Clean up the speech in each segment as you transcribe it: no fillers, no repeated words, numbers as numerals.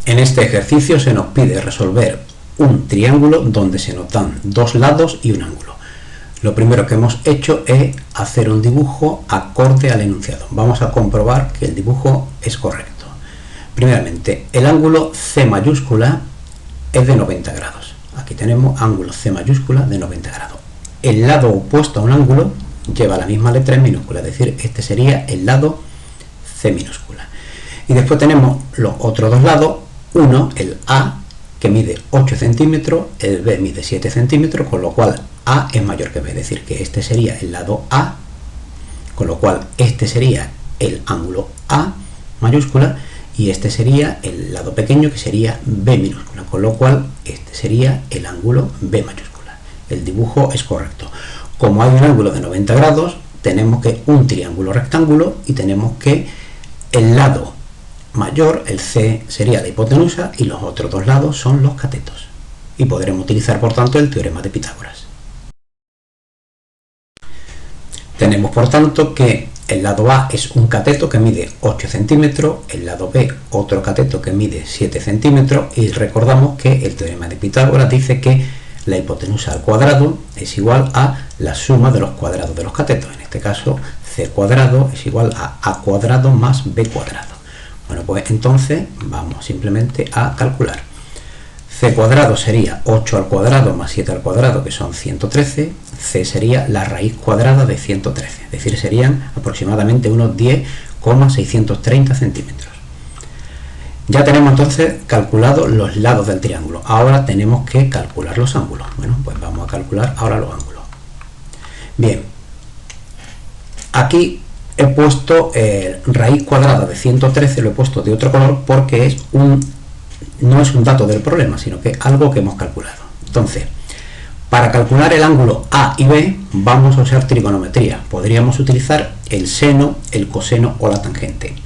En este ejercicio se nos pide resolver un triángulo donde se nos dan dos lados y un ángulo. Lo primero que hemos hecho es hacer un dibujo acorde al enunciado. Vamos a comprobar que el dibujo es correcto. Primeramente, el ángulo C mayúscula es de 90 grados. Aquí tenemos ángulo C mayúscula de 90 grados. El lado opuesto a un ángulo lleva la misma letra en minúscula, es decir, este sería el lado C minúscula. Y después tenemos los otros dos lados, uno, el A, que mide 8 centímetros, el B mide 7 centímetros, con lo cual A es mayor que B, es decir, que este sería el lado A, con lo cual este sería el ángulo A mayúscula, y este sería el lado pequeño, que sería B minúscula, con lo cual este sería el ángulo B mayúscula. El dibujo es correcto. Como hay un ángulo de 90 grados, tenemos que un triángulo rectángulo y tenemos que el lado mayor, el C, sería la hipotenusa y los otros dos lados son los catetos. Y podremos utilizar, por tanto, el teorema de Pitágoras. Tenemos, por tanto, que el lado A es un cateto que mide 8 centímetros, el lado B otro cateto que mide 7 centímetros, y recordamos que el teorema de Pitágoras dice que la hipotenusa al cuadrado es igual a la suma de los cuadrados de los catetos. En este caso, C cuadrado es igual a A cuadrado más B cuadrado. Bueno, pues entonces vamos simplemente a calcular. C cuadrado sería 8 al cuadrado más 7 al cuadrado, que son 113. C sería la raíz cuadrada de 113, es decir, serían aproximadamente unos 10,630 centímetros. Ya tenemos entonces calculado los lados del triángulo. Ahora tenemos que calcular los ángulos. Bueno, pues vamos a calcular ahora los ángulos. Bien, aquí he puesto raíz cuadrada de 113, lo he puesto de otro color porque no es un dato del problema, sino que es algo que hemos calculado. Entonces, para calcular el ángulo A y B vamos a usar trigonometría. Podríamos utilizar el seno, el coseno o la tangente.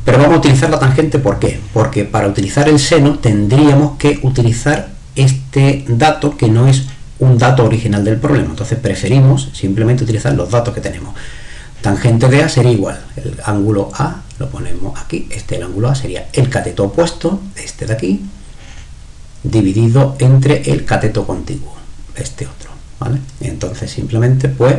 Pero vamos a utilizar la tangente, ¿por qué? Porque para utilizar el seno tendríamos que utilizar este dato que no es un dato original del problema. Entonces preferimos simplemente utilizar los datos que tenemos. Tangente de A sería igual, el ángulo A lo ponemos aquí, el ángulo A sería el cateto opuesto, este de aquí, dividido entre el cateto contiguo, este otro, ¿vale? Entonces simplemente pues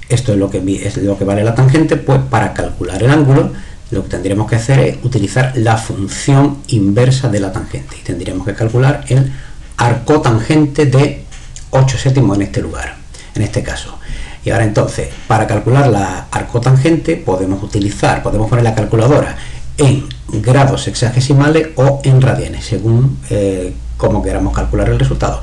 esto es lo que vale la tangente. Pues para calcular el ángulo lo que tendríamos que hacer es utilizar la función inversa de la tangente y tendríamos que calcular el arcotangente de 8 séptimos en este lugar, en este caso. Y ahora entonces, para calcular la arcotangente podemos poner la calculadora en grados sexagesimales o en radianes, según cómo queramos calcular el resultado.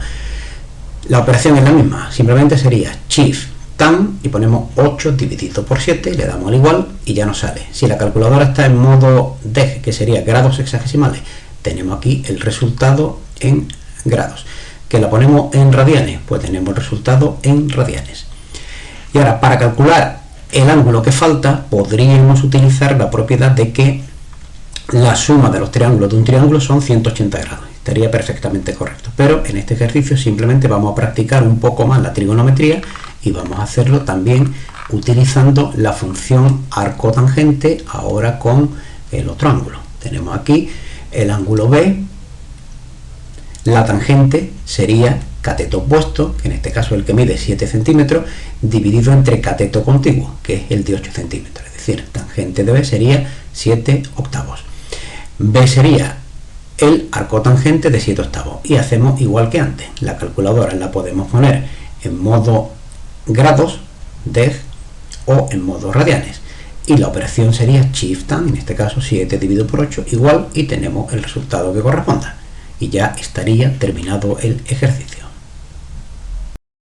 La operación es la misma, simplemente sería shift tan y ponemos 8 dividido por 7, le damos al igual y ya nos sale. Si la calculadora está en modo DEG, que sería grados sexagesimales, tenemos aquí el resultado en grados. Que la ponemos en radianes, pues tenemos el resultado en radianes. Y ahora, para calcular el ángulo que falta, podríamos utilizar la propiedad de que la suma de los triángulos de un triángulo son 180 grados. Estaría perfectamente correcto. Pero en este ejercicio simplemente vamos a practicar un poco más la trigonometría y vamos a hacerlo también utilizando la función arcotangente, ahora con el otro ángulo. Tenemos aquí el ángulo B, la tangente sería cateto opuesto, que en este caso es el que mide 7 centímetros, dividido entre cateto contiguo, que es el de 8 centímetros. Es decir, tangente de B sería 7 octavos. B sería el arcotangente de 7 octavos. Y hacemos igual que antes. La calculadora la podemos poner en modo grados, DEG, o en modo radianes. Y la operación sería shift tan, en este caso 7 dividido por 8, igual, y tenemos el resultado que corresponda. Y ya estaría terminado el ejercicio.